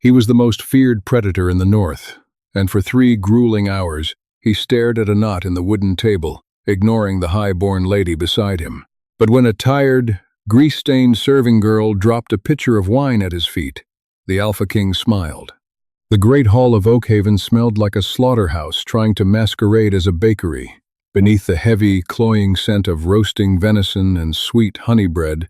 He was the most feared predator in the north, and for 3 grueling hours he stared at a knot in the wooden table, ignoring the high-born lady beside him. But when a tired, grease-stained serving girl dropped a pitcher of wine at his feet, the Alpha King smiled. The great hall of Oakhaven smelled like a slaughterhouse trying to masquerade as a bakery. Beneath the heavy, cloying scent of roasting venison and sweet honey bread,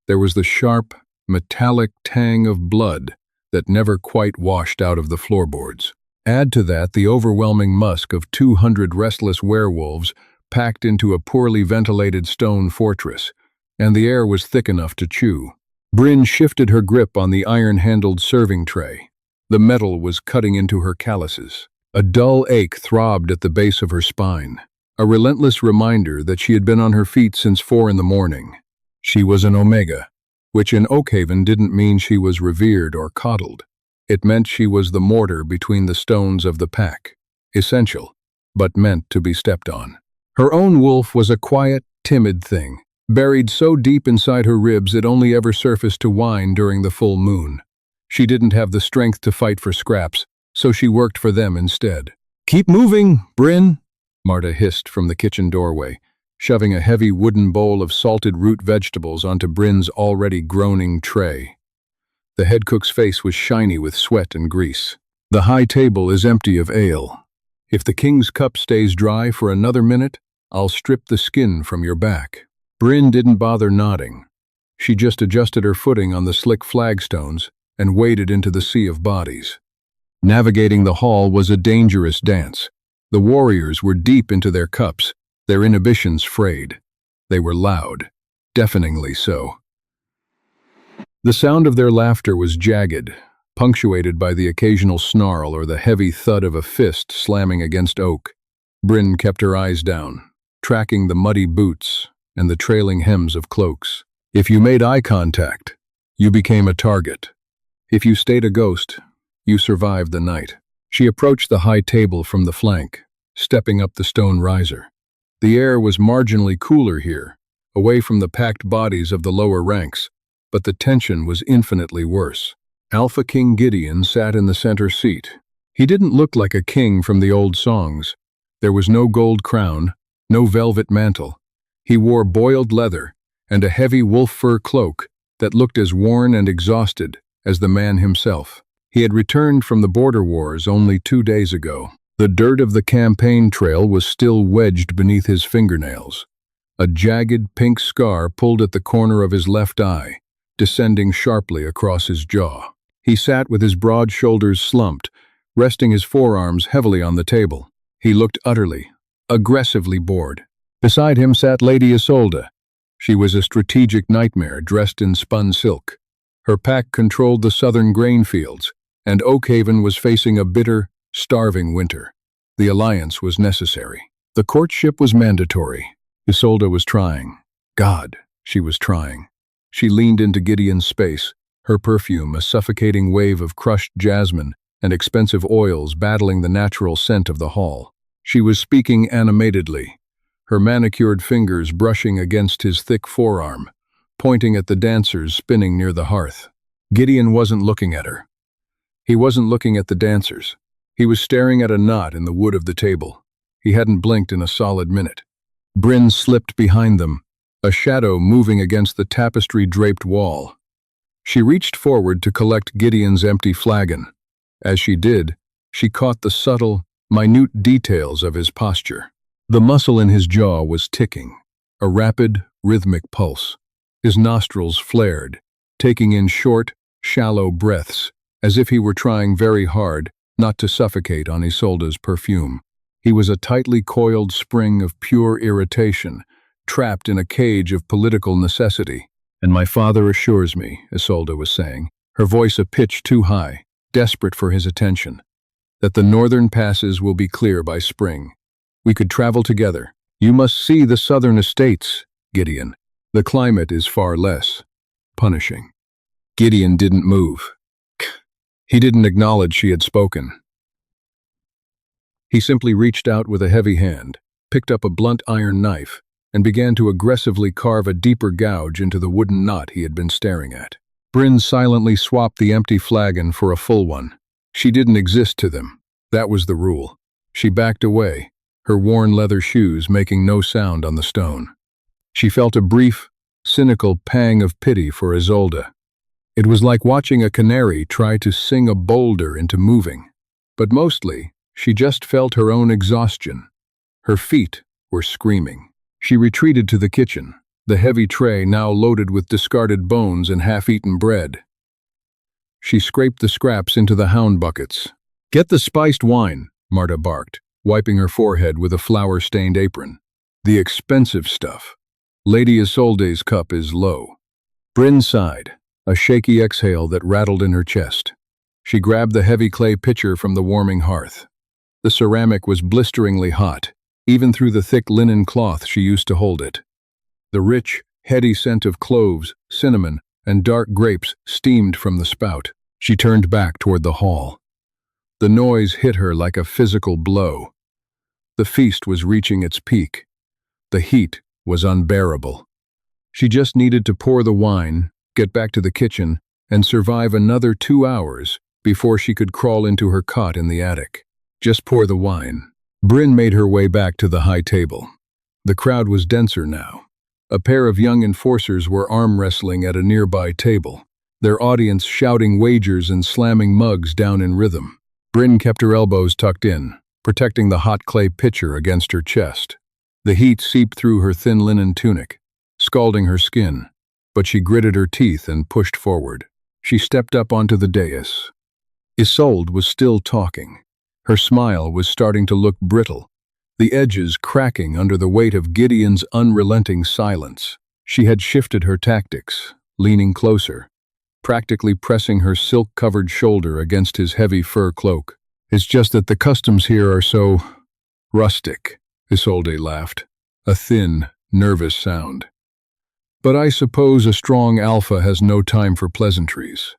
there was the sharp, metallic tang of blood that never quite washed out of the floorboards. Add to that the overwhelming musk of 200 restless werewolves packed into a poorly ventilated stone fortress, and the air was thick enough to chew. Bryn shifted her grip on the iron-handled serving tray. The metal was cutting into her calluses. A dull ache throbbed at the base of her spine, a relentless reminder that she had been on her feet since 4 in the morning. She was an Omega, which in Oakhaven didn't mean she was revered or coddled. It meant she was the mortar between the stones of the pack, essential, but meant to be stepped on. Her own wolf was a quiet, timid thing, buried so deep inside her ribs it only ever surfaced to whine during the full moon. She didn't have the strength to fight for scraps, so she worked for them instead. "Keep moving, Bryn," Marta hissed from the kitchen doorway, shoving a heavy wooden bowl of salted root vegetables onto Bryn's already groaning tray. The head cook's face was shiny with sweat and grease. "The high table is empty of ale. If the king's cup stays dry for another minute, I'll strip the skin from your back." Bryn didn't bother nodding. She just adjusted her footing on the slick flagstones and waded into the sea of bodies. Navigating the hall was a dangerous dance. The warriors were deep into their cups, their inhibitions frayed. They were loud, deafeningly so. The sound of their laughter was jagged, punctuated by the occasional snarl or the heavy thud of a fist slamming against oak. Bryn kept her eyes down, tracking the muddy boots and the trailing hems of cloaks. If you made eye contact, you became a target. If you stayed a ghost, you survived the night. She approached the high table from the flank, stepping up the stone riser. The air was marginally cooler here, away from the packed bodies of the lower ranks, but the tension was infinitely worse. Alpha King Gideon sat in the center seat. He didn't look like a king from the old songs. There was no gold crown, no velvet mantle. He wore boiled leather and a heavy wolf fur cloak that looked as worn and exhausted as the man himself. He had returned from the border wars only 2 days ago. The dirt of the campaign trail was still wedged beneath his fingernails. A jagged pink scar pulled at the corner of his left eye, descending sharply across his jaw. He sat with his broad shoulders slumped, resting his forearms heavily on the table. He looked utterly, aggressively bored. Beside him sat Lady Isolde. She was a strategic nightmare dressed in spun silk. Her pack controlled the southern grain fields, and Oakhaven was facing a bitter, starving winter. The alliance was necessary. The courtship was mandatory. Isolde was trying. God, she was trying. She leaned into Gideon's space, her perfume a suffocating wave of crushed jasmine and expensive oils battling the natural scent of the hall. She was speaking animatedly, her manicured fingers brushing against his thick forearm, pointing at the dancers spinning near the hearth. Gideon wasn't looking at her. He wasn't looking at the dancers. He was staring at a knot in the wood of the table. He hadn't blinked in a solid minute. Bryn slipped behind them, a shadow moving against the tapestry-draped wall. She reached forward to collect Gideon's empty flagon. As she did, she caught the subtle, minute details of his posture. The muscle in his jaw was ticking, a rapid, rhythmic pulse. His nostrils flared, taking in short, shallow breaths, as if he were trying very hard not to suffocate on Isolde's perfume. He was a tightly coiled spring of pure irritation, trapped in a cage of political necessity. "And my father assures me," Isolde was saying, her voice a pitch too high, desperate for his attention, "that the northern passes will be clear by spring. We could travel together. You must see the southern estates, Gideon. The climate is far less punishing." Gideon didn't move. He didn't acknowledge she had spoken. He simply reached out with a heavy hand, picked up a blunt iron knife, and began to aggressively carve a deeper gouge into the wooden knot he had been staring at. Bryn silently swapped the empty flagon for a full one. She didn't exist to them. That was the rule. She backed away, her worn leather shoes making no sound on the stone. She felt a brief, cynical pang of pity for Isolde. It was like watching a canary try to sing a boulder into moving. But mostly, she just felt her own exhaustion. Her feet were screaming. She retreated to the kitchen, the heavy tray now loaded with discarded bones and half-eaten bread. She scraped the scraps into the hound buckets. "Get the spiced wine," Marta barked, wiping her forehead with a flour-stained apron. "The expensive stuff. Lady Isolde's cup is low." Bryn sighed, a shaky exhale that rattled in her chest. She grabbed the heavy clay pitcher from the warming hearth. The ceramic was blisteringly hot, even through the thick linen cloth she used to hold it. The rich, heady scent of cloves, cinnamon, and dark grapes steamed from the spout. She turned back toward the hall. The noise hit her like a physical blow. The feast was reaching its peak. The heat was unbearable. She just needed to pour the wine, get back to the kitchen, and survive another 2 hours before she could crawl into her cot in the attic. Just pour the wine. Bryn made her way back to the high table. The crowd was denser now. A pair of young enforcers were arm wrestling at a nearby table, their audience shouting wagers and slamming mugs down in rhythm. Bryn kept her elbows tucked in, protecting the hot clay pitcher against her chest. The heat seeped through her thin linen tunic, scalding her skin, but she gritted her teeth and pushed forward. She stepped up onto the dais. Isolde was still talking. Her smile was starting to look brittle, the edges cracking under the weight of Gideon's unrelenting silence. She had shifted her tactics, leaning closer, practically pressing her silk-covered shoulder against his heavy fur cloak. "It's just that the customs here are so rustic," Isolde laughed, a thin, nervous sound. "But I suppose a strong alpha has no time for pleasantries."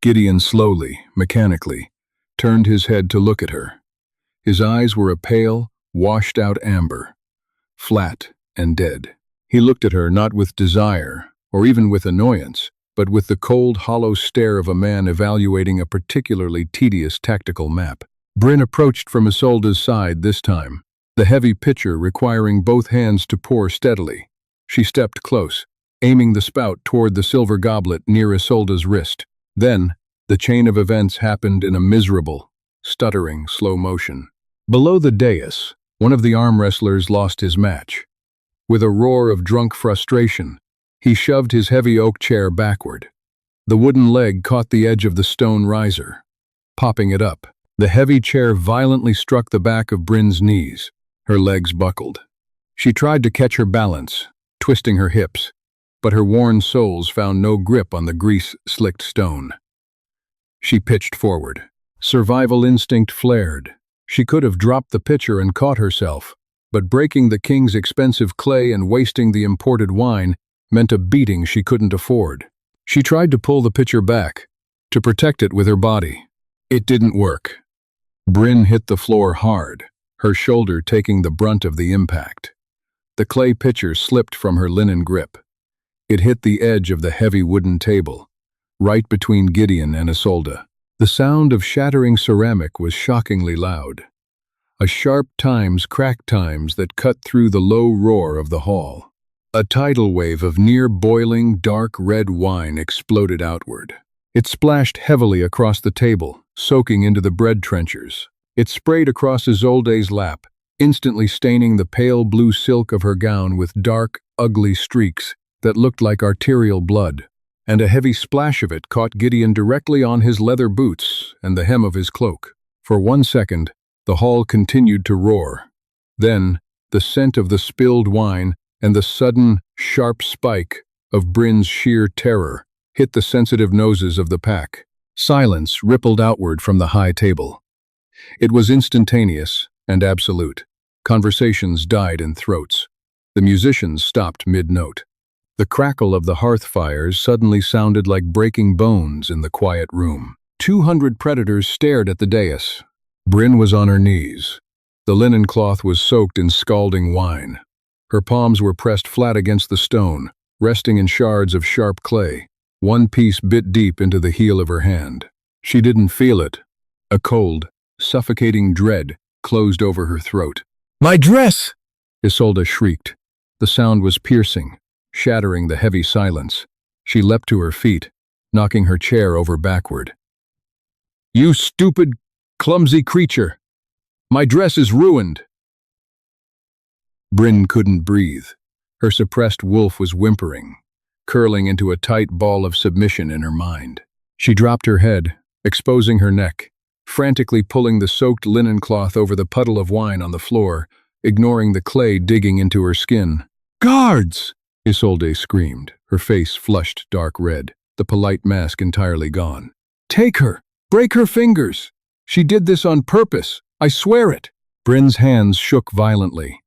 Gideon slowly, mechanically, turned his head to look at her. His eyes were a pale, washed-out amber, flat and dead. He looked at her not with desire, or even with annoyance, but with the cold, hollow stare of a man evaluating a particularly tedious tactical map. Bryn approached from Isolde's side this time, the heavy pitcher requiring both hands to pour steadily. She stepped close, aiming the spout toward the silver goblet near Isolde's wrist. Then, the chain of events happened in a miserable, stuttering slow motion. Below the dais, one of the arm wrestlers lost his match. With a roar of drunk frustration, he shoved his heavy oak chair backward. The wooden leg caught the edge of the stone riser, popping it up. The heavy chair violently struck the back of Bryn's knees. Her legs buckled. She tried to catch her balance, twisting her hips, but her worn soles found no grip on the grease-slicked stone. She pitched forward. Survival instinct flared. She could have dropped the pitcher and caught herself, but breaking the king's expensive clay and wasting the imported wine meant a beating she couldn't afford. She tried to pull the pitcher back, to protect it with her body. It didn't work. Bryn hit the floor hard, her shoulder taking the brunt of the impact. The clay pitcher slipped from her linen grip. It hit the edge of the heavy wooden table, right between Gideon and Isolde. The sound of shattering ceramic was shockingly loud. A sharp crack times that cut through the low roar of the hall. A tidal wave of near-boiling, dark red wine exploded outward. It splashed heavily across the table, soaking into the bread trenchers. It sprayed across Isolde's lap, instantly staining the pale blue silk of her gown with dark, ugly streaks that looked like arterial blood. And a heavy splash of it caught Gideon directly on his leather boots and the hem of his cloak. For 1 second, the hall continued to roar. Then, the scent of the spilled wine and the sudden, sharp spike of Bryn's sheer terror hit the sensitive noses of the pack. Silence rippled outward from the high table. It was instantaneous and absolute. Conversations died in throats. The musicians stopped mid-note. The crackle of the hearth fires suddenly sounded like breaking bones in the quiet room. 200 predators stared at the dais. Bryn was on her knees. The linen cloth was soaked in scalding wine. Her palms were pressed flat against the stone, resting in shards of sharp clay. one piece bit deep into the heel of her hand. She didn't feel it. A cold, suffocating dread closed over her throat. My dress! Isolde shrieked. The sound was piercing, shattering the heavy silence. She leapt to her feet, knocking her chair over backward. You stupid, clumsy creature! My dress is ruined! Bryn couldn't breathe. Her suppressed wolf was whimpering, curling into a tight ball of submission in her mind. She dropped her head, exposing her neck, frantically pulling the soaked linen cloth over the puddle of wine on the floor, ignoring the clay digging into her skin. Guards! Isolde screamed, her face flushed dark red, the polite mask entirely gone. Take her! Break her fingers! She did this on purpose, I swear it! Bryn's hands shook violently.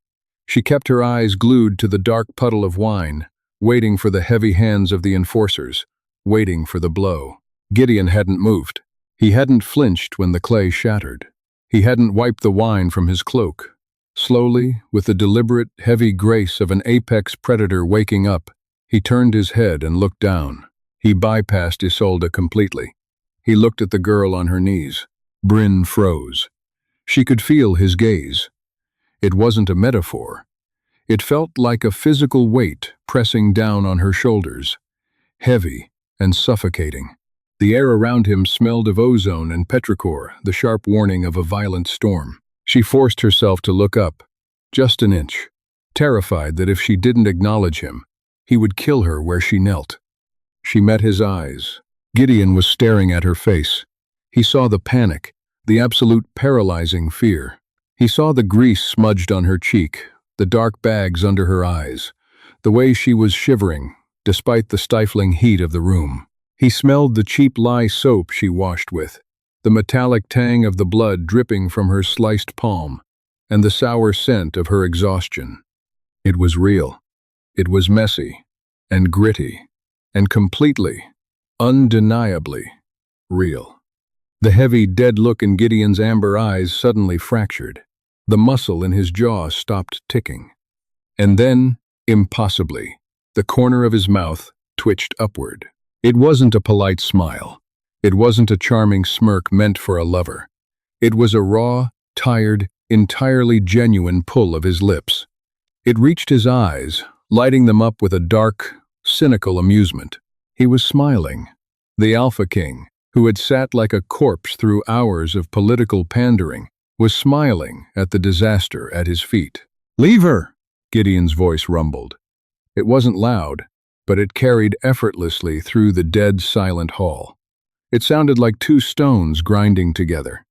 She kept her eyes glued to the dark puddle of wine, waiting for the heavy hands of the enforcers, waiting for the blow. Gideon hadn't moved. He hadn't flinched when the clay shattered. He hadn't wiped the wine from his cloak. Slowly, with the deliberate, heavy grace of an apex predator waking up, he turned his head and looked down. He bypassed Isolde completely. He looked at the girl on her knees. Bryn froze. She could feel his gaze. It wasn't a metaphor. It felt like a physical weight pressing down on her shoulders, heavy and suffocating. The air around him smelled of ozone and petrichor, the sharp warning of a violent storm. She forced herself to look up, just an inch, terrified that if she didn't acknowledge him, he would kill her where she knelt. She met his eyes. Gideon was staring at her face. He saw the panic, the absolute paralyzing fear. He saw the grease smudged on her cheek, the dark bags under her eyes, the way she was shivering, despite the stifling heat of the room. He smelled the cheap lye soap she washed with, the metallic tang of the blood dripping from her sliced palm, and the sour scent of her exhaustion. It was real. It was messy, and gritty, and completely, undeniably real. The heavy, dead look in Gideon's amber eyes suddenly fractured. The muscle in his jaw stopped ticking. And then, impossibly, the corner of his mouth twitched upward. It wasn't a polite smile. It wasn't a charming smirk meant for a lover. It was a raw, tired, entirely genuine pull of his lips. It reached his eyes, lighting them up with a dark, cynical amusement. He was smiling. The Alpha King, who had sat like a corpse through hours of political pandering, was smiling at the disaster at his feet. "Leave her!" Gideon's voice rumbled. It wasn't loud, but it carried effortlessly through the dead, silent hall. It sounded like two stones grinding together.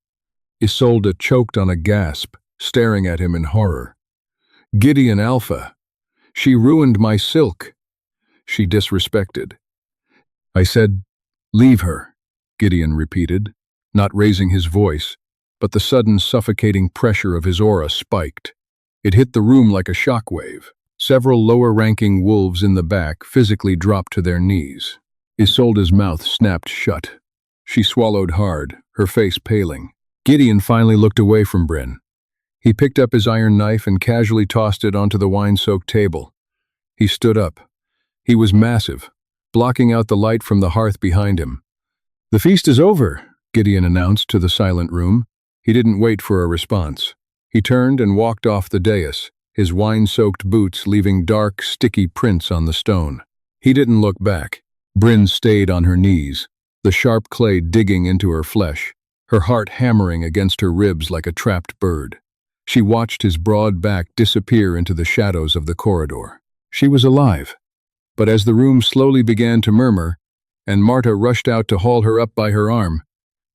Isolde choked on a gasp, staring at him in horror. Gideon Alpha! She ruined my silk! She disrespected. I said, "Leave her," Gideon repeated, not raising his voice, but the sudden suffocating pressure of his aura spiked. It hit the room like a shockwave. Several lower-ranking wolves in the back physically dropped to their knees. Isolde's mouth snapped shut. She swallowed hard, her face paling. Gideon finally looked away from Bryn. He picked up his iron knife and casually tossed it onto the wine-soaked table. He stood up. He was massive, blocking out the light from the hearth behind him. "The feast is over," Gideon announced to the silent room. He didn't wait for a response. He turned and walked off the dais, his wine-soaked boots leaving dark, sticky prints on the stone. He didn't look back. Bryn stayed on her knees, the sharp clay digging into her flesh, her heart hammering against her ribs like a trapped bird. She watched his broad back disappear into the shadows of the corridor. She was alive. But as the room slowly began to murmur, and Marta rushed out to haul her up by her arm,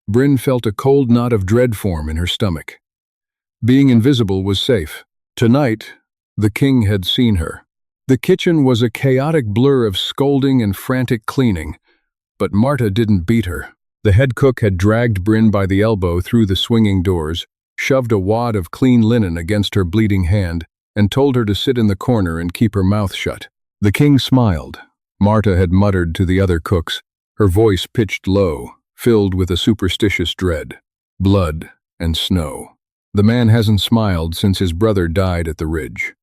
Bryn felt a cold knot of dread form in her stomach. Being invisible was safe. Tonight, the king had seen her. The kitchen was a chaotic blur of scolding and frantic cleaning, but Marta didn't beat her. The head cook had dragged Bryn by the elbow through the swinging doors, shoved a wad of clean linen against her bleeding hand, and told her to sit in the corner and keep her mouth shut. The king smiled. Marta had muttered to the other cooks, her voice pitched low, filled with a superstitious dread. Blood and snow. The man hasn't smiled since his brother died at the ridge.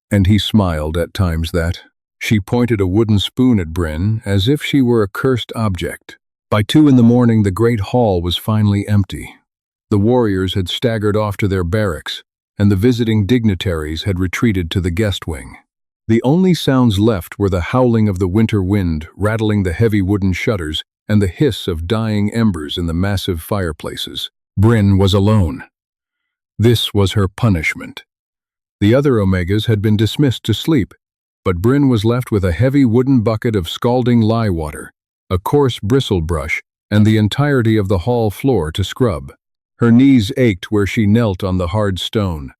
And he smiled at times that, She pointed a wooden spoon at Bryn as if she were a cursed object. By 2 in the morning, the great hall was finally empty. The warriors had staggered off to their barracks, and the visiting dignitaries had retreated to the guest wing. The only sounds left were the howling of the winter wind rattling the heavy wooden shutters and the hiss of dying embers in the massive fireplaces. Bryn was alone. This was her punishment. The other Omegas had been dismissed to sleep, but Bryn was left with a heavy wooden bucket of scalding lye water, a coarse bristle brush, and the entirety of the hall floor to scrub. Her knees ached where she knelt on the hard stone.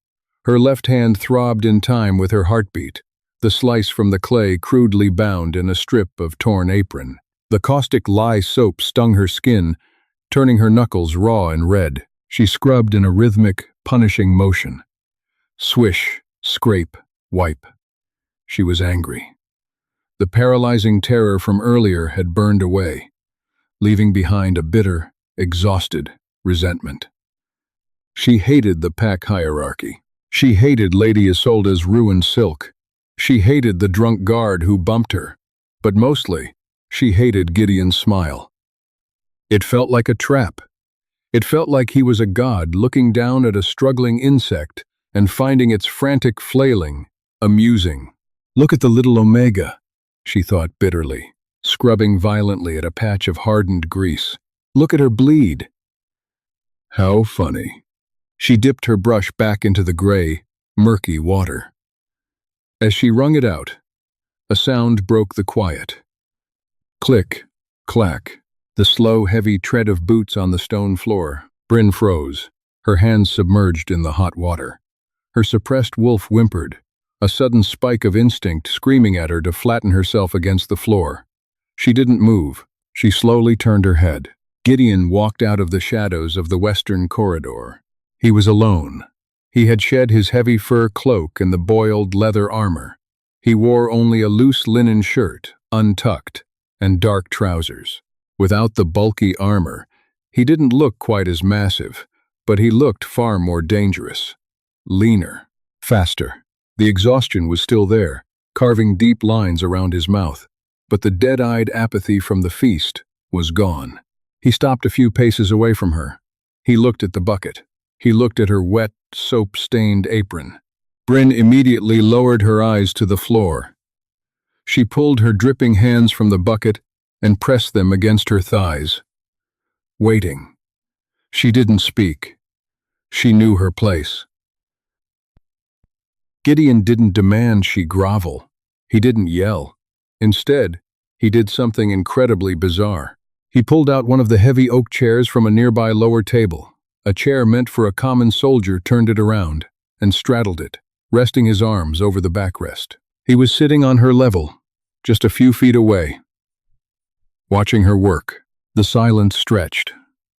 Her left hand throbbed in time with her heartbeat, the slice from the clay crudely bound in a strip of torn apron. The caustic lye soap stung her skin, turning her knuckles raw and red. She scrubbed in a rhythmic, punishing motion. Swish, scrape, wipe. She was angry. The paralyzing terror from earlier had burned away, leaving behind a bitter, exhausted resentment. She hated the pack hierarchy. She hated Lady Isolde's ruined silk. She hated the drunk guard who bumped her, but mostly, she hated Gideon's smile. It felt like a trap. It felt like he was a god looking down at a struggling insect and finding its frantic flailing amusing. Look at the little Omega, she thought bitterly, scrubbing violently at a patch of hardened grease. Look at her bleed. How funny. She dipped her brush back into the gray, murky water. As she wrung it out, a sound broke the quiet. Click, clack, the slow, heavy tread of boots on the stone floor. Bryn froze, her hands submerged in the hot water. Her suppressed wolf whimpered, a sudden spike of instinct screaming at her to flatten herself against the floor. She didn't move. She slowly turned her head. Gideon walked out of the shadows of the western corridor. He was alone. He had shed his heavy fur cloak and the boiled leather armor. He wore only a loose linen shirt, untucked, and dark trousers. Without the bulky armor, he didn't look quite as massive, but he looked far more dangerous. Leaner, faster. The exhaustion was still there, carving deep lines around his mouth, but the dead-eyed apathy from the feast was gone. He stopped a few paces away from her. He looked at the bucket. He looked at her wet, soap-stained apron. Bryn immediately lowered her eyes to the floor. She pulled her dripping hands from the bucket and pressed them against her thighs. Waiting. She didn't speak. She knew her place. Gideon didn't demand she grovel. He didn't yell. Instead, he did something incredibly bizarre. He pulled out one of the heavy oak chairs from a nearby lower table. A chair meant for a common soldier turned it around and straddled it, resting his arms over the backrest. He was sitting on her level, just a few feet away, watching her work. The silence stretched.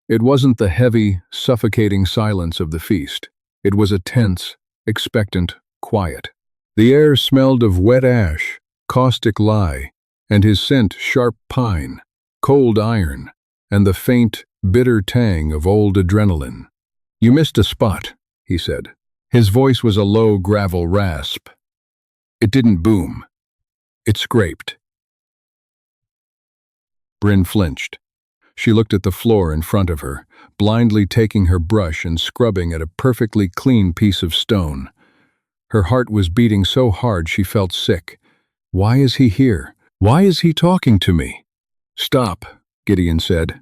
It wasn't the heavy, suffocating silence of the feast. It was a tense, expectant quiet. The air smelled of wet ash, caustic lye, and his scent sharp pine, cold iron, and the faint, bitter tang of old adrenaline. You missed a spot, he said. His voice was a low gravel rasp. It didn't boom. It scraped. Bryn flinched. She looked at the floor in front of her, blindly taking her brush and scrubbing at a perfectly clean piece of stone. Her heart was beating so hard she felt sick. Why is he here? Why is he talking to me? Stop, Gideon said.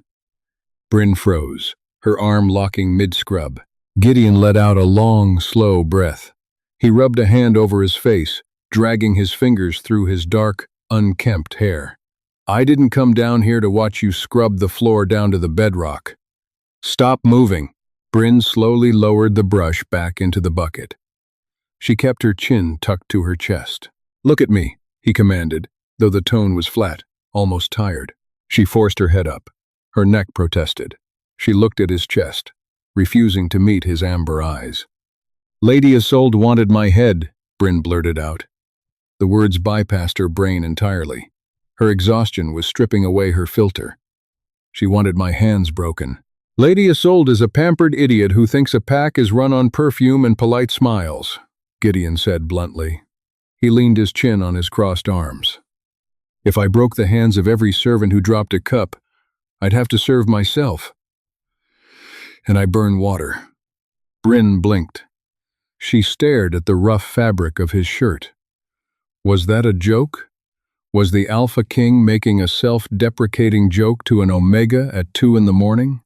Bryn froze, her arm locking mid-scrub. Gideon let out a long, slow breath. He rubbed a hand over his face, dragging his fingers through his dark, unkempt hair. I didn't come down here to watch you scrub the floor down to the bedrock. Stop moving. Bryn slowly lowered the brush back into the bucket. She kept her chin tucked to her chest. Look at me, he commanded, though the tone was flat, almost tired. She forced her head up. Her neck protested. She looked at his chest, refusing to meet his amber eyes. Lady Isolde wanted my head, Bryn blurted out. The words bypassed her brain entirely. Her exhaustion was stripping away her filter. She wanted my hands broken. Lady Isolde is a pampered idiot who thinks a pack is run on perfume and polite smiles, Gideon said bluntly. He leaned his chin on his crossed arms. If I broke the hands of every servant who dropped a cup, I'd have to serve myself. And I burn water. Bryn blinked. She stared at the rough fabric of his shirt. Was that a joke? Was the Alpha King making a self-deprecating joke to an Omega at 2 in the morning?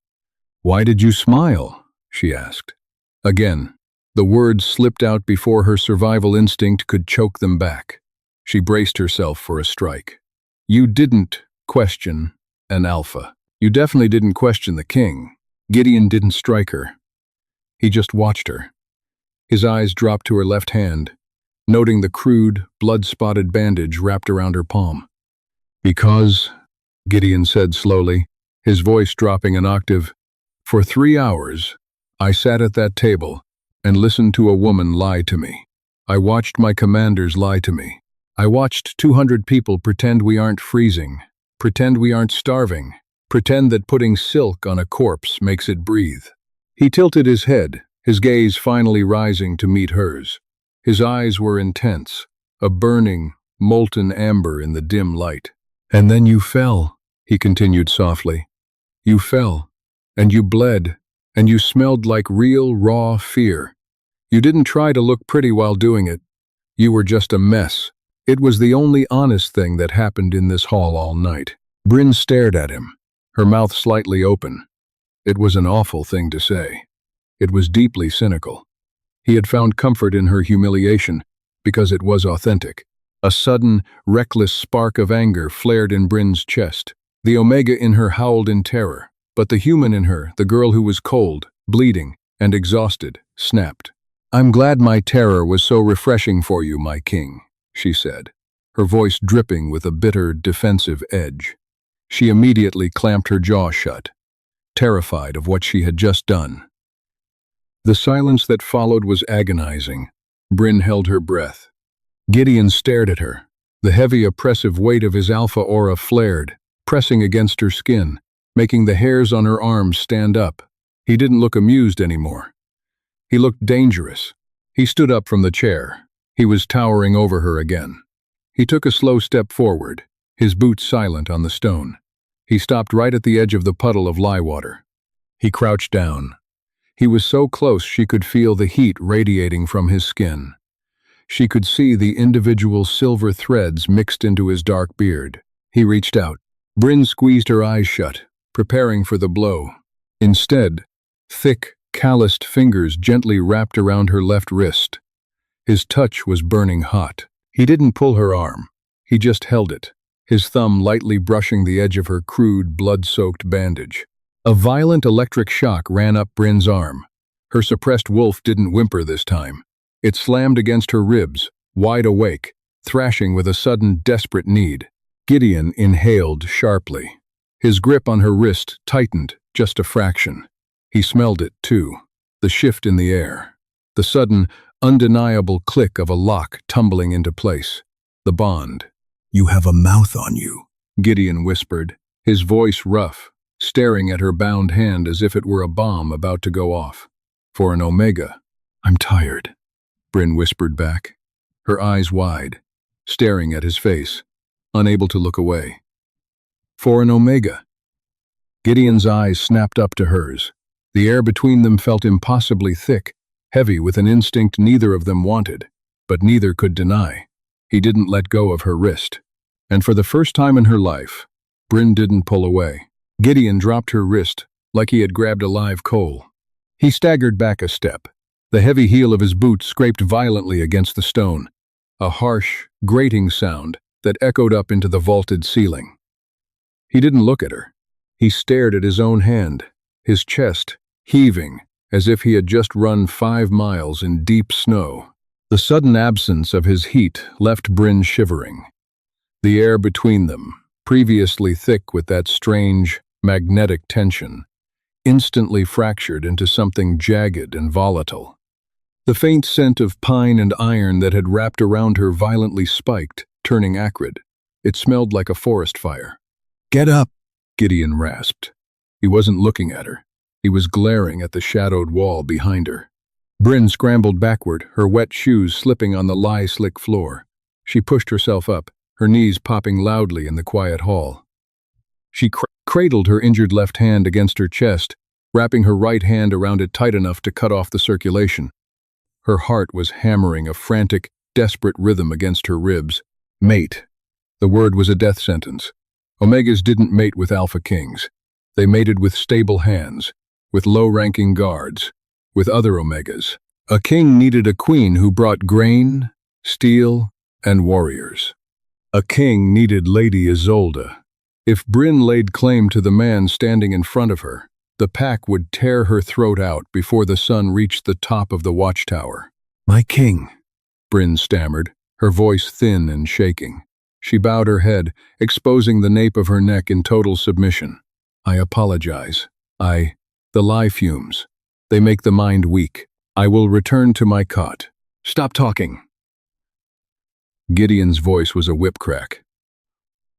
Why did you smile? She asked. Again, the words slipped out before her survival instinct could choke them back. She braced herself for a strike. You didn't question an Alpha. You definitely didn't question the King. Gideon didn't strike her. He just watched her. His eyes dropped to her left hand, noting the crude, blood-spotted bandage wrapped around her palm. Because, Gideon said slowly, his voice dropping an octave, for 3 hours, I sat at that table and listened to a woman lie to me. I watched my commanders lie to me. I watched 200 people pretend we aren't freezing, pretend we aren't starving, pretend that putting silk on a corpse makes it breathe. He tilted his head, his gaze finally rising to meet hers. His eyes were intense, a burning, molten amber in the dim light. And then you fell, he continued softly. You fell, and you bled, and you smelled like real, raw fear. You didn't try to look pretty while doing it. You were just a mess. It was the only honest thing that happened in this hall all night. Bryn stared at him, her mouth slightly open. It was an awful thing to say. It was deeply cynical. He had found comfort in her humiliation because it was authentic. A sudden, reckless spark of anger flared in Bryn's chest. The Omega in her howled in terror, but the human in her, the girl who was cold, bleeding, and exhausted, snapped. I'm glad my terror was so refreshing for you, my king, she said, her voice dripping with a bitter, defensive edge. She immediately clamped her jaw shut, terrified of what she had just done. The silence that followed was agonizing. Bryn held her breath. Gideon stared at her. The heavy, oppressive weight of his alpha aura flared, pressing against her skin, making the hairs on her arms stand up. He didn't look amused anymore. He looked dangerous. He stood up from the chair. He was towering over her again. He took a slow step forward, his boots silent on the stone. He stopped right at the edge of the puddle of lye water. He crouched down. He was so close she could feel the heat radiating from his skin. She could see the individual silver threads mixed into his dark beard. He reached out. Bryn squeezed her eyes shut, preparing for the blow. Instead, thick, calloused fingers gently wrapped around her left wrist. His touch was burning hot. He didn't pull her arm. He just held it, his thumb lightly brushing the edge of her crude, blood-soaked bandage. A violent electric shock ran up Bryn's arm. Her suppressed wolf didn't whimper this time. It slammed against her ribs, wide awake, thrashing with a sudden, desperate need. Gideon inhaled sharply. His grip on her wrist tightened just a fraction. He smelled it, too. The shift in the air. The sudden, undeniable click of a lock tumbling into place. The bond. You have a mouth on you, Gideon whispered, his voice rough, staring at her bound hand as if it were a bomb about to go off. For an Omega, I'm tired, Bryn whispered back, her eyes wide, staring at his face, unable to look away. For an Omega. Gideon's eyes snapped up to hers. The air between them felt impossibly thick, heavy with an instinct neither of them wanted, but neither could deny. He didn't let go of her wrist. And for the first time in her life, Bryn didn't pull away. Gideon dropped her wrist like he had grabbed a live coal. He staggered back a step. The heavy heel of his boot scraped violently against the stone, a harsh, grating sound that echoed up into the vaulted ceiling. He didn't look at her. He stared at his own hand, his chest heaving as if he had just run 5 miles in deep snow. The sudden absence of his heat left Bryn shivering. The air between them, previously thick with that strange, magnetic tension, instantly fractured into something jagged and volatile. The faint scent of pine and iron that had wrapped around her violently spiked, turning acrid. It smelled like a forest fire. "Get up," Gideon rasped. He wasn't looking at her. He was glaring at the shadowed wall behind her. Bryn scrambled backward, her wet shoes slipping on the lye-slick floor. She pushed herself up, her knees popping loudly in the quiet hall. She cradled her injured left hand against her chest, wrapping her right hand around it tight enough to cut off the circulation. Her heart was hammering a frantic, desperate rhythm against her ribs. Mate. The word was a death sentence. Omegas didn't mate with Alpha Kings. They mated with stable hands, with low-ranking guards, with other Omegas. A king needed a queen who brought grain, steel, and warriors. A king needed Lady Isolde. If Bryn laid claim to the man standing in front of her, the pack would tear her throat out before the sun reached the top of the watchtower. "My king," Bryn stammered, her voice thin and shaking. She bowed her head, exposing the nape of her neck in total submission. "I apologize. The lie fumes. They make the mind weak. I will return to my cot." "Stop talking." Gideon's voice was a whip crack.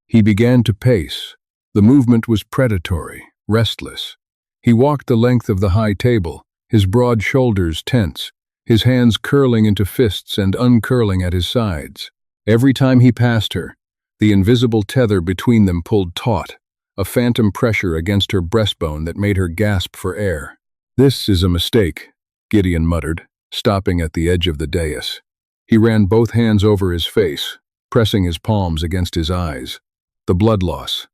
He began to pace. The movement was predatory, restless. He walked the length of the high table, his broad shoulders tense, his hands curling into fists and uncurling at his sides. Every time he passed her, the invisible tether between them pulled taut, a phantom pressure against her breastbone that made her gasp for air. "This is a mistake," Gideon muttered, stopping at the edge of the dais. He ran both hands over his face, pressing his palms against his eyes. The blood loss,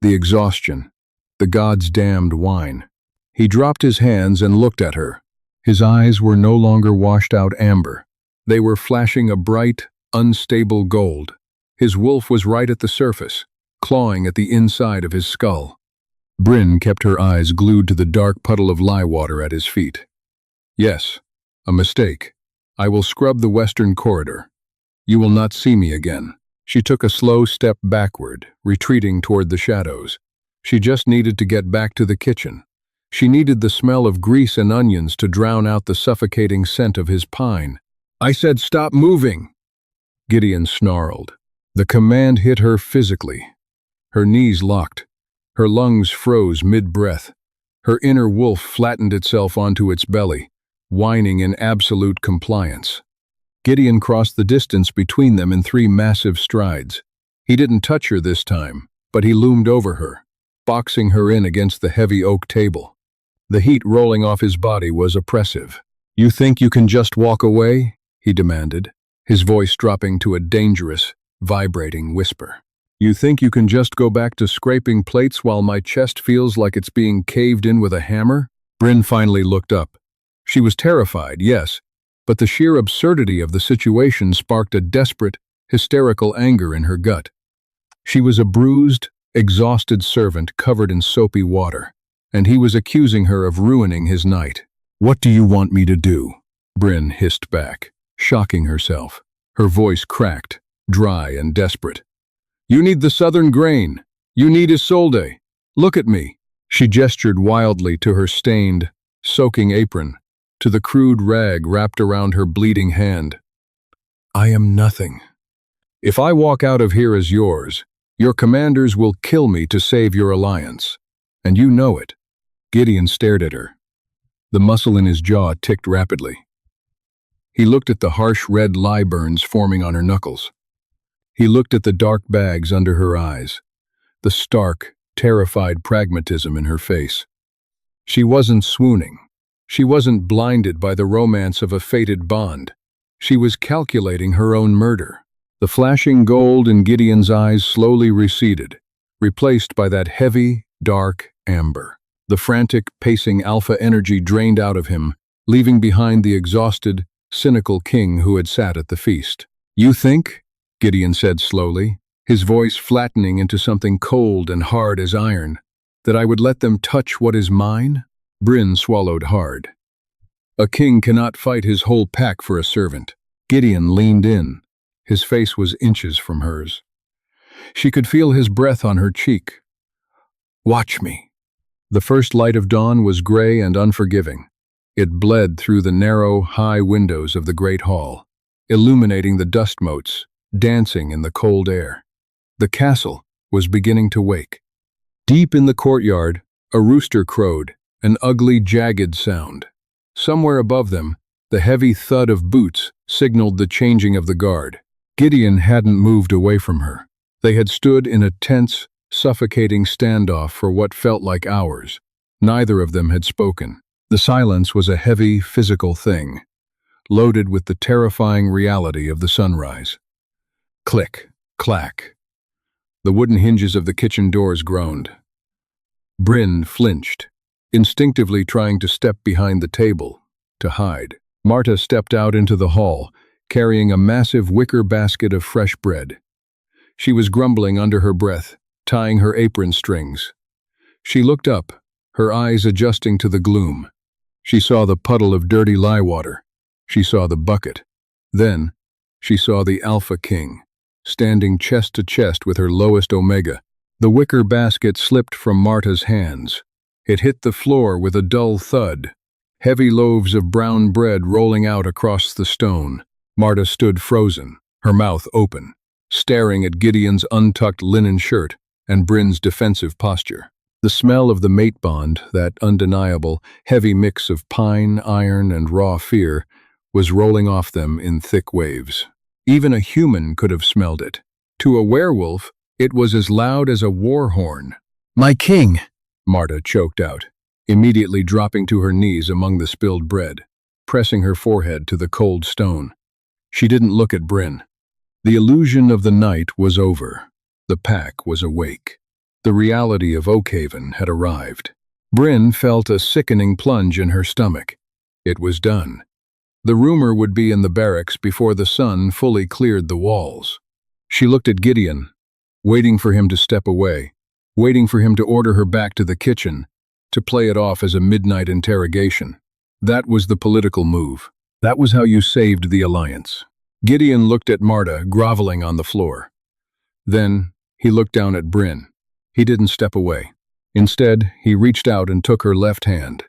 the exhaustion, the God's damned wine. He dropped his hands and looked at her. His eyes were no longer washed-out amber. They were flashing a bright, unstable gold. His wolf was right at the surface, clawing at the inside of his skull. Bryn kept her eyes glued to the dark puddle of lye water at his feet. "Yes, a mistake. I will scrub the western corridor. You will not see me again." She took a slow step backward, retreating toward the shadows. She just needed to get back to the kitchen. She needed the smell of grease and onions to drown out the suffocating scent of his pine. "I said stop moving!" Gideon snarled. The command hit her physically. Her knees locked. Her lungs froze mid-breath. Her inner wolf flattened itself onto its belly, whining in absolute compliance. Gideon crossed the distance between them in 3 massive strides. He didn't touch her this time, but he loomed over her, boxing her in against the heavy oak table. The heat rolling off his body was oppressive. "You think you can just walk away?" he demanded, his voice dropping to a dangerous, vibrating whisper. "You think you can just go back to scraping plates while my chest feels like it's being caved in with a hammer?" Bryn finally looked up. She was terrified, yes, but the sheer absurdity of the situation sparked a desperate, hysterical anger in her gut. She was a bruised, exhausted servant covered in soapy water, and he was accusing her of ruining his night. "What do you want me to do?" Bryn hissed back, shocking herself. Her voice cracked, dry and desperate. "You need the southern grain. You need Isolde. Look at me." She gestured wildly to her stained, soaking apron, to the crude rag wrapped around her bleeding hand. "I am nothing. If I walk out of here as yours, your commanders will kill me to save your alliance. And you know it." Gideon stared at her. The muscle in his jaw ticked rapidly. He looked at the harsh red lye burns forming on her knuckles. He looked at the dark bags under her eyes, the stark, terrified pragmatism in her face. She wasn't swooning. She wasn't blinded by the romance of a fated bond. She was calculating her own murder. The flashing gold in Gideon's eyes slowly receded, replaced by that heavy, dark amber. The frantic, pacing alpha energy drained out of him, leaving behind the exhausted, cynical king who had sat at the feast. "You think," Gideon said slowly, his voice flattening into something cold and hard as iron, "that I would let them touch what is mine?" Bryn swallowed hard. A king cannot fight his whole pack for a servant. Gideon leaned in. His face was inches from hers. She could feel his breath on her cheek. "Watch me." The first light of dawn was gray and unforgiving. It bled through the narrow, high windows of the great hall, illuminating the dust motes, dancing in the cold air. The castle was beginning to wake. Deep in the courtyard, a rooster crowed, an ugly, jagged sound. Somewhere above them, the heavy thud of boots signaled the changing of the guard. Gideon hadn't moved away from her. They had stood in a tense, suffocating standoff for what felt like hours. Neither of them had spoken. The silence was a heavy, physical thing, loaded with the terrifying reality of the sunrise. Click, clack. The wooden hinges of the kitchen doors groaned. Bryn flinched, instinctively trying to step behind the table, to hide. Marta stepped out into the hall, carrying a massive wicker basket of fresh bread. She was grumbling under her breath, tying her apron strings. She looked up, her eyes adjusting to the gloom. She saw the puddle of dirty lye water. She saw the bucket. Then, she saw the Alpha King, standing chest to chest with her lowest Omega. The wicker basket slipped from Marta's hands. It hit the floor with a dull thud, heavy loaves of brown bread rolling out across the stone. Marta stood frozen, her mouth open, staring at Gideon's untucked linen shirt and Bryn's defensive posture. The smell of the mate bond, that undeniable, heavy mix of pine, iron, and raw fear, was rolling off them in thick waves. Even a human could have smelled it. To a werewolf, it was as loud as a war horn. "My king!" Marta choked out, immediately dropping to her knees among the spilled bread, pressing her forehead to the cold stone. She didn't look at Bryn. The illusion of the night was over. The pack was awake. The reality of Oakhaven had arrived. Bryn felt a sickening plunge in her stomach. It was done. The rumor would be in the barracks before the sun fully cleared the walls. She looked at Gideon, waiting for him to step away, waiting for him to order her back to the kitchen, to play it off as a midnight interrogation. That was the political move. That was how you saved the alliance. Gideon looked at Marta, groveling on the floor. Then, he looked down at Bryn. He didn't step away. Instead, he reached out and took her left hand.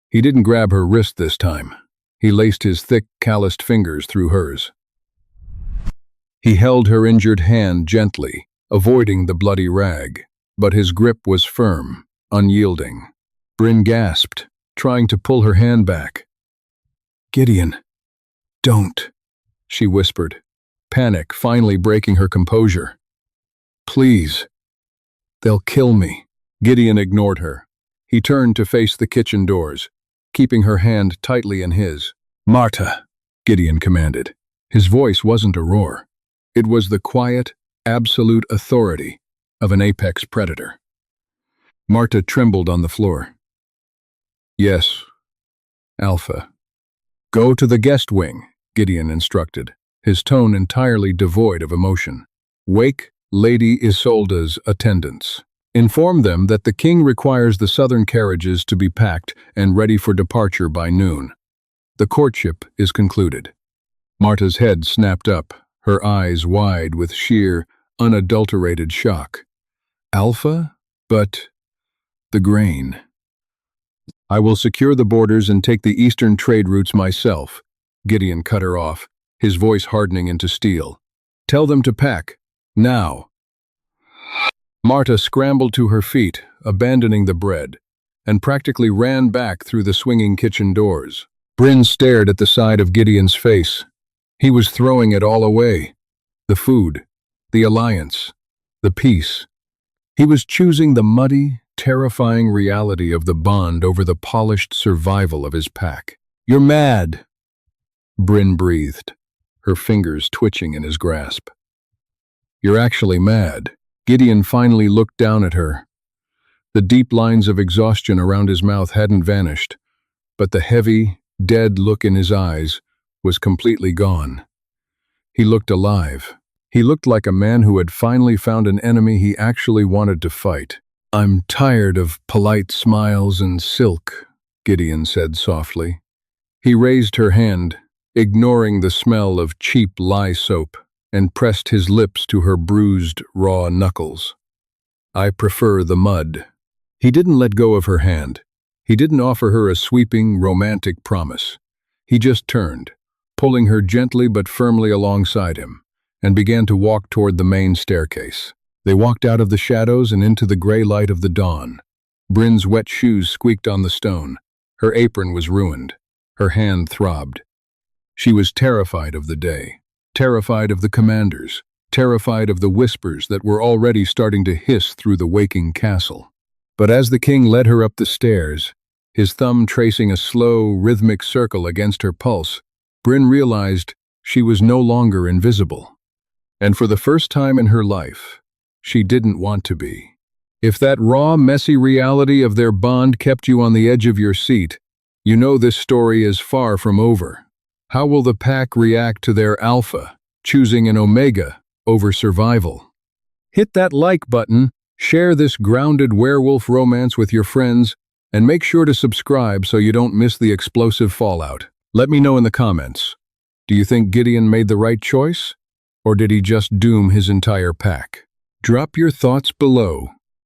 He didn't grab her wrist this time. He laced his thick, calloused fingers through hers. He held her injured hand gently, avoiding the bloody rag, but his grip was firm, unyielding. Bryn gasped, trying to pull her hand back. "Gideon, don't," she whispered, panic finally breaking her composure. "Please. They'll kill me." Gideon ignored her. He turned to face the kitchen doors, keeping her hand tightly in his. "Marta," Gideon commanded. His voice wasn't a roar. It was the quiet, absolute authority of an apex predator. Marta trembled on the floor. "Yes, Alpha." "Go to the guest wing," Gideon instructed, his tone entirely devoid of emotion. "Wake Lady Isolda's attendants. Inform them that the king requires the southern carriages to be packed and ready for departure by noon. The courtship is concluded." Marta's head snapped up, her eyes wide with sheer, unadulterated shock. "Alpha? But the grain." "I will secure the borders and take the eastern trade routes myself," Gideon cut her off, his voice hardening into steel. "Tell them to pack. Now." Marta scrambled to her feet, abandoning the bread, and practically ran back through the swinging kitchen doors. Bryn stared at the side of Gideon's face. He was throwing it all away. The food, the alliance, the peace. He was choosing the muddy, terrifying reality of the bond over the polished survival of his pack. "You're mad," Bryn breathed, her fingers twitching in his grasp. "You're actually mad." Gideon finally looked down at her. The deep lines of exhaustion around his mouth hadn't vanished, but the heavy, dead look in his eyes was completely gone. He looked alive. He looked like a man who had finally found an enemy he actually wanted to fight. "I'm tired of polite smiles and silk," Gideon said softly. He raised her hand, ignoring the smell of cheap lye soap, and pressed his lips to her bruised, raw knuckles. "I prefer the mud." He didn't let go of her hand. He didn't offer her a sweeping, romantic promise. He just turned, pulling her gently but firmly alongside him, and began to walk toward the main staircase. They walked out of the shadows and into the gray light of the dawn. Bryn's wet shoes squeaked on the stone. Her apron was ruined. Her hand throbbed. She was terrified of the day. terrified of the commanders, terrified of the whispers that were already starting to hiss through the waking castle. But as the king led her up the stairs, his thumb tracing a slow, rhythmic circle against her pulse, Bryn realized she was no longer invisible. And for the first time in her life, she didn't want to be. If that raw, messy reality of their bond kept you on the edge of your seat, you know this story is far from over. How will the pack react to their alpha, choosing an omega over survival? Hit that like button, share this grounded werewolf romance with your friends, and make sure to subscribe so you don't miss the explosive fallout. Let me know in the comments. Do you think Gideon made the right choice? Or did he just doom his entire pack? Drop your thoughts below.